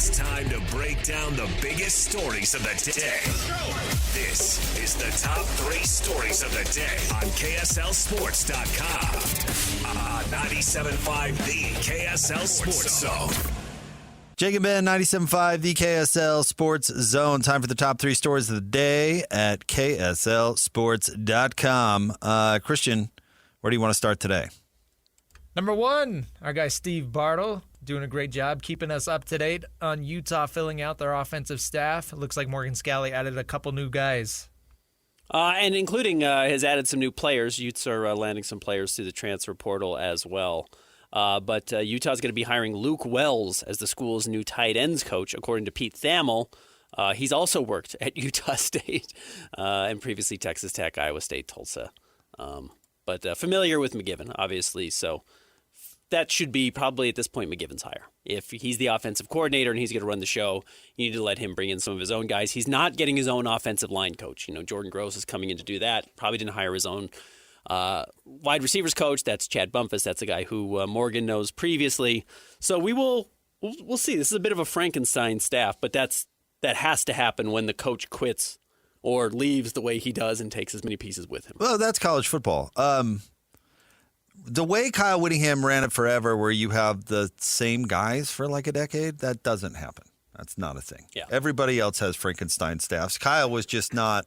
It's time to break down the biggest stories of the day. This is the top 3 stories of the day on KSLSports.com. 97.5, the KSL Sports Zone. Jake and Ben, 97.5, the KSL Sports Zone. Time for the top 3 stories of the day at KSLSports.com. Christian, where do you want to start today? Number 1, our guy Steve Bartle doing a great job keeping us up to date on Utah filling out their offensive staff. It looks like Morgan Scalley added a couple new guys. And including has added some new players. Utes are landing some players through the transfer portal as well. But Utah's going to be hiring Luke Wells as the school's new tight ends coach, according to Pete Thamel. He's also worked at Utah State and previously Texas Tech, Iowa State, Tulsa. But familiar with McGiven, obviously. So that should be probably at this point McGiven's hire. If he's the offensive coordinator and he's going to run the show, you need to let him bring in some of his own guys. He's not getting his own offensive line coach. You know, Jordan Gross is coming in to do that. Probably didn't hire his own wide receivers coach. That's Chad Bumpus. That's a guy who Morgan knows previously. So we'll see. This is a bit of a Frankenstein staff, but that has to happen when the coach quits or leaves the way he does and takes as many pieces with him. Well, that's college football. The way Kyle Whittingham ran it forever, where you have the same guys for like a decade, that doesn't happen. That's not a thing. Yeah. Everybody else has Frankenstein staffs. Kyle was just not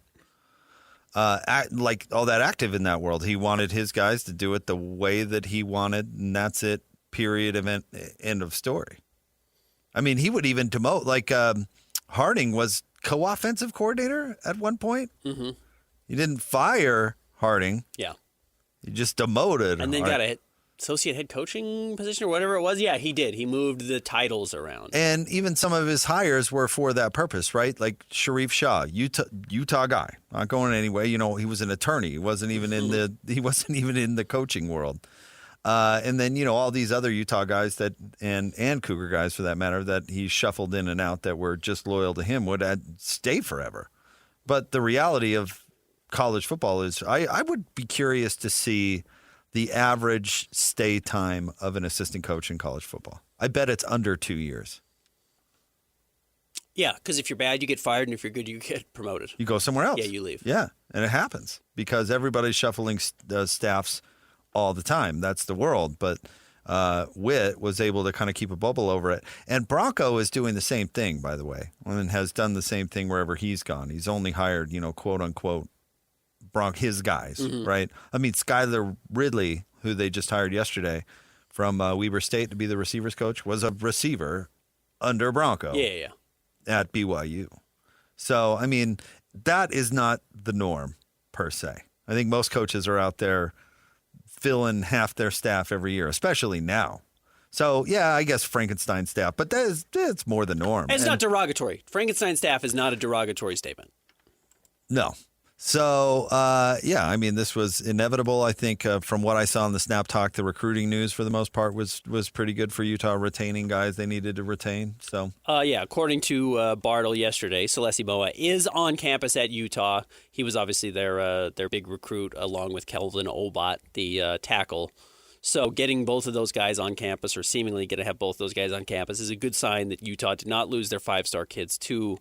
like all that active in that world. He wanted his guys to do it the way that he wanted, and that's it. Period. Event. End of story. I mean, he would even demote. Like Harding was co-offensive coordinator at one point. Mm-hmm. He didn't fire Harding. Yeah. He just demoted. And then got an associate head coaching position or whatever it was. Yeah, he did. He moved the titles around. And even some of his hires were for that purpose, right? Like Sharif Shah, Utah guy, not going anyway. You know, he was an attorney. He wasn't even in the coaching world. And then, you know, all these other Utah guys that and Cougar guys for that matter that he shuffled in and out that were just loyal to him would stay forever. But the reality of college football is I would be curious to see the average stay time of an assistant coach in college football. I bet it's under 2 years. Yeah, because if you're bad, you get fired, and if you're good, you get promoted. You go somewhere else. Yeah, you leave. Yeah, and it happens because everybody's shuffling staffs all the time. That's the world. But Witt was able to kind of keep a bubble over it. And Bronco is doing the same thing, by the way, and has done the same thing wherever he's gone. He's only hired, you know, quote unquote, his guys, right? I mean, Skylar Ridley, who they just hired yesterday from Weber State to be the receivers coach, was a receiver under Bronco. Yeah. At BYU. So, I mean, that is not the norm per se. I think most coaches are out there filling half their staff every year, especially now. So, yeah, I guess Frankenstein staff, but that's more the norm. It's not derogatory. Frankenstein staff is not a derogatory statement. No. So, yeah, I mean, this was inevitable. I think from what I saw in the Snap Talk, the recruiting news for the most part was pretty good for Utah retaining guys they needed to retain. So, yeah, according to Bartle yesterday, Celesi Moa is on campus at Utah. He was obviously their big recruit along with Kelvin Obot, the tackle. So getting both of those guys on campus, or seemingly going to have both those guys on campus, is a good sign that Utah did not lose their 5-star kids to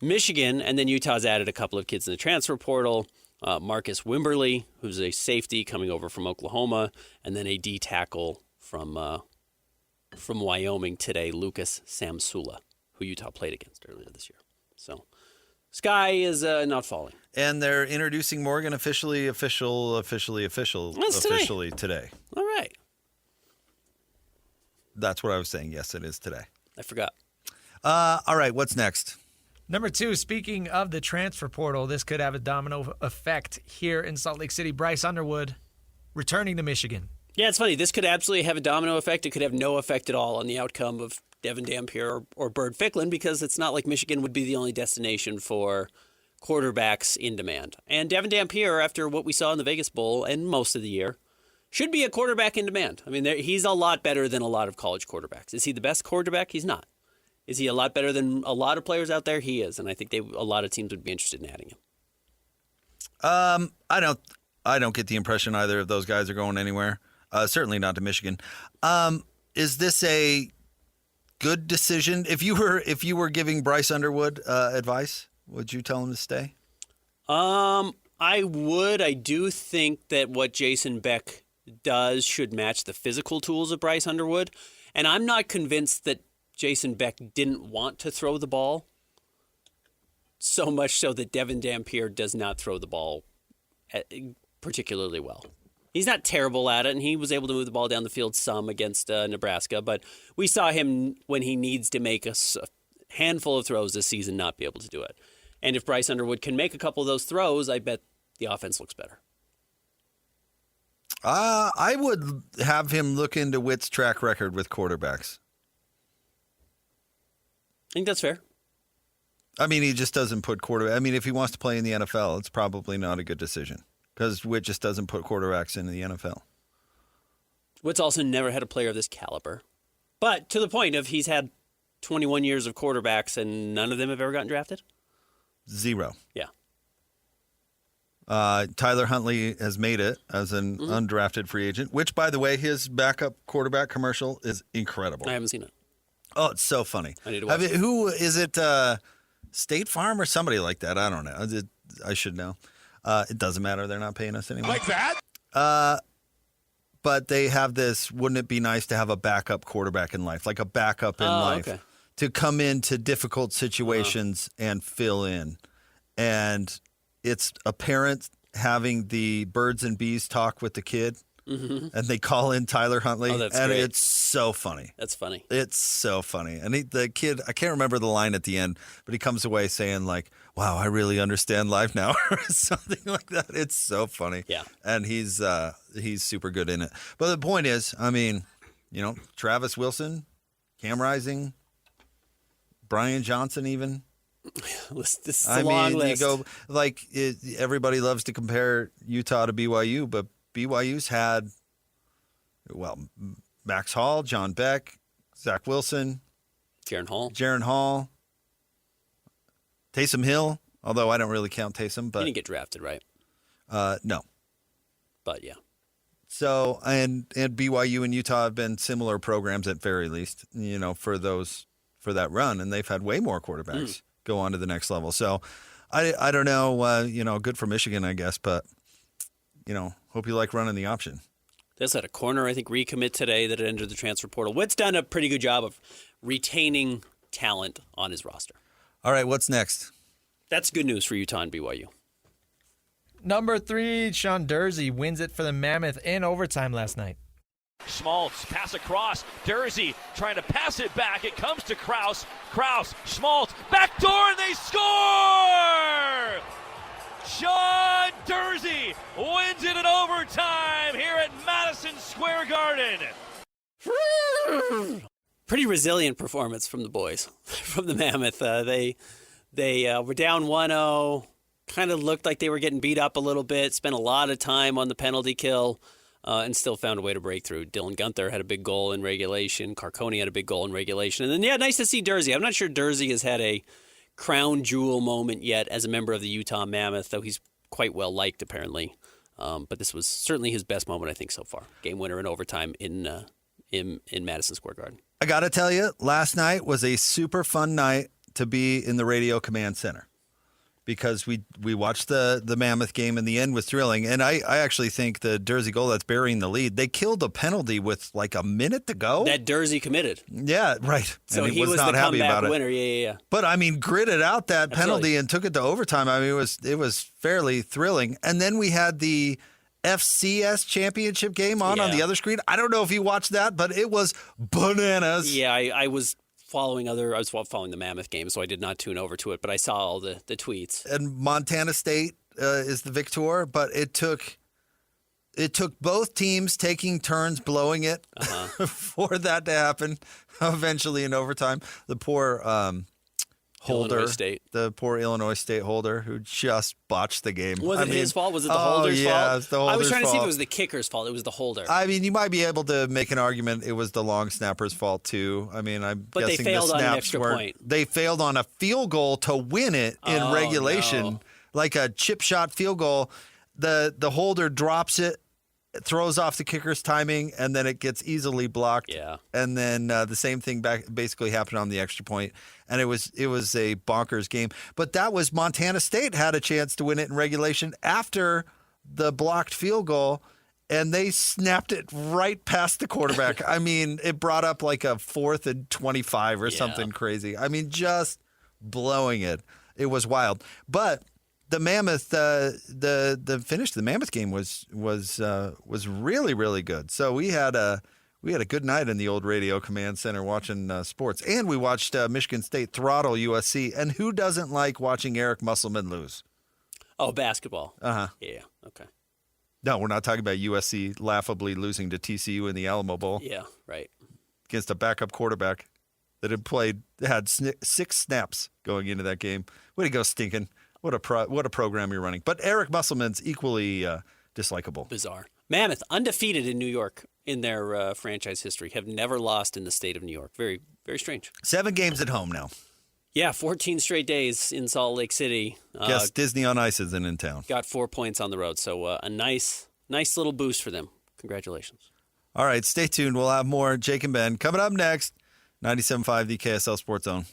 Michigan, and then Utah's added a couple of kids in the transfer portal. Marcus Wimberly, who's a safety coming over from Oklahoma, and then a D tackle from Wyoming today, Lucas Samsula, who Utah played against earlier this year. So, sky is not falling. And they're introducing Morgan officially today. All right. That's what I was saying. Yes, it is today. I forgot. All right, what's next? Number 2, speaking of the transfer portal, this could have a domino effect here in Salt Lake City. Bryce Underwood returning to Michigan. Yeah, it's funny. This could absolutely have a domino effect. It could have no effect at all on the outcome of Devin Dampier or Bird Ficklin, because it's not like Michigan would be the only destination for quarterbacks in demand. And Devin Dampier, after what we saw in the Vegas Bowl and most of the year, should be a quarterback in demand. I mean, he's a lot better than a lot of college quarterbacks. Is he the best quarterback? He's not. Is he a lot better than a lot of players out there? He is, and I think a lot of teams would be interested in adding him. I don't get the impression either of those guys are going anywhere. Certainly not to Michigan. Is this a good decision. If you were giving Bryce Underwood advice, would you tell him to stay? I would. I do think that what Jason Beck does should match the physical tools of Bryce Underwood. And I'm not convinced that Jason Beck didn't want to throw the ball, so much so that Devin Dampier does not throw the ball particularly well. He's not terrible at it, and he was able to move the ball down the field some against Nebraska, but we saw him when he needs to make a handful of throws this season not be able to do it. And if Bryce Underwood can make a couple of those throws, I bet the offense looks better. I would have him look into Witt's track record with quarterbacks. I think that's fair. I mean, he just doesn't put quarterback. I mean, if he wants to play in the NFL, it's probably not a good decision because Witt just doesn't put quarterbacks into the NFL. Witt's also never had a player of this caliber. But to the point of he's had 21 years of quarterbacks and none of them have ever gotten drafted? 0. Yeah. Tyler Huntley has made it as an undrafted free agent, which, by the way, his backup quarterback commercial is incredible. I haven't seen it. Oh, it's so funny. I need to watch it. Who is it? State Farm or somebody like that? I don't know. I should know. It doesn't matter. They're not paying us anymore. Like that? But they have this, wouldn't it be nice to have a backup quarterback in life, like a backup in life, okay. to come into difficult situations and fill in. And it's a parent having the birds and bees talk with the kid, and they call in Tyler Huntley, Oh, that's and great. it's so funny. That's funny. It's so funny. And the kid, I can't remember the line at the end, but he comes away saying like, wow, I really understand life now, or something like that. It's so funny. Yeah. And he's super good in it. But the point is, I mean, Travis Wilson, Cam Rising, Brian Johnson even. This is a long list. You go, everybody loves to compare Utah to BYU, but BYU's had, Max Hall, John Beck, Zach Wilson, Jaron Hall, Taysom Hill, although I don't really count Taysom, He but didn't get drafted, right? no. But yeah. So, and BYU and Utah have been similar programs at very least, for that run, and they've had way more quarterbacks go on to the next level. So I don't know, good for Michigan, I guess, but, hope you like running the option. They also had a corner, I think, recommit today that had entered the transfer portal. Witt's done a pretty good job of retaining talent on his roster. All right, what's next? That's good news for Utah and BYU. Number 3, Sean Durzi wins it for the Mammoth in overtime last night. Schmaltz, pass across. Durzi trying to pass it back. It comes to Kraus. Kraus, Schmaltz, back door, and they score! Sean Durzi wins it in overtime here at Madison Square Garden. Pretty resilient performance from the boys, from the Mammoth. They were down 1-0, kind of looked like they were getting beat up a little bit, spent a lot of time on the penalty kill, and still found a way to break through. Dylan Gunther had a big goal in regulation. Carconi had a big goal in regulation. And then, nice to see Durzi. I'm not sure Durzi has had a crown jewel moment yet as a member of the Utah Mammoth, though he's quite well liked apparently. But this was certainly his best moment, I think, so far. Game winner in overtime in Madison Square Garden. I got to tell you, last night was a super fun night to be in the Radio Command Center because we watched the Mammoth game and the end was thrilling. And I actually think the Durzi goal that's burying the lead, they killed a penalty with like a minute to go. That Durzi committed. Yeah, right. So and he was not the happy comeback about winner. it. Yeah. But I mean, gritted out that penalty Absolutely. and took it to overtime. I mean, it was fairly thrilling. And then we had the FCS championship game on the other screen. I don't know if you watched that, but it was bananas. Yeah, I was following the Mammoth game, so I did not tune over to it, but I saw all the tweets. And Montana State is the victor, but it took both teams taking turns blowing it for that to happen. Eventually in overtime, the poor holder, the poor Illinois State holder who just botched the game. Was it his fault? Was it the holder's fault? Yeah, it's the holder's I was trying to see if fault. it was the kicker's fault. It was the holder. I mean, you might be able to make an argument it was the long snapper's fault too. I mean, But they failed on an extra point. They failed on a field goal to win it in regulation, no. like a chip shot field goal. The holder drops it throws off the kicker's timing, and then it gets easily blocked. Yeah. And then the same thing basically happened on the extra point, and it was a bonkers game. But that was Montana State had a chance to win it in regulation after the blocked field goal, and they snapped it right past the quarterback. I mean, it brought up like a 4th and 25 or something crazy. I mean, just blowing it. It was wild. But the Mammoth, the finish of the Mammoth game was really, really good. So we had a good night in the old radio command center watching sports, and we watched Michigan State throttle USC. And who doesn't like watching Eric Musselman lose? Oh, basketball. Uh-huh. Yeah. Okay. No, we're not talking about USC laughably losing to TCU in the Alamo Bowl Yeah. Right. against a backup quarterback that had 6 snaps going into that game. Way to go, stinking! What a program you're running. But Eric Musselman's equally dislikable. Bizarre. Mammoth, undefeated in New York in their franchise history, have never lost in the state of New York. Very, very strange. 7 games at home now. Yeah, 14 straight days in Salt Lake City. Guess Disney on Ice isn't in town. Got 4 points on the road, so a nice little boost for them. Congratulations. All right, stay tuned. We'll have more Jake and Ben coming up next. 97.5, the KSL Sports Zone.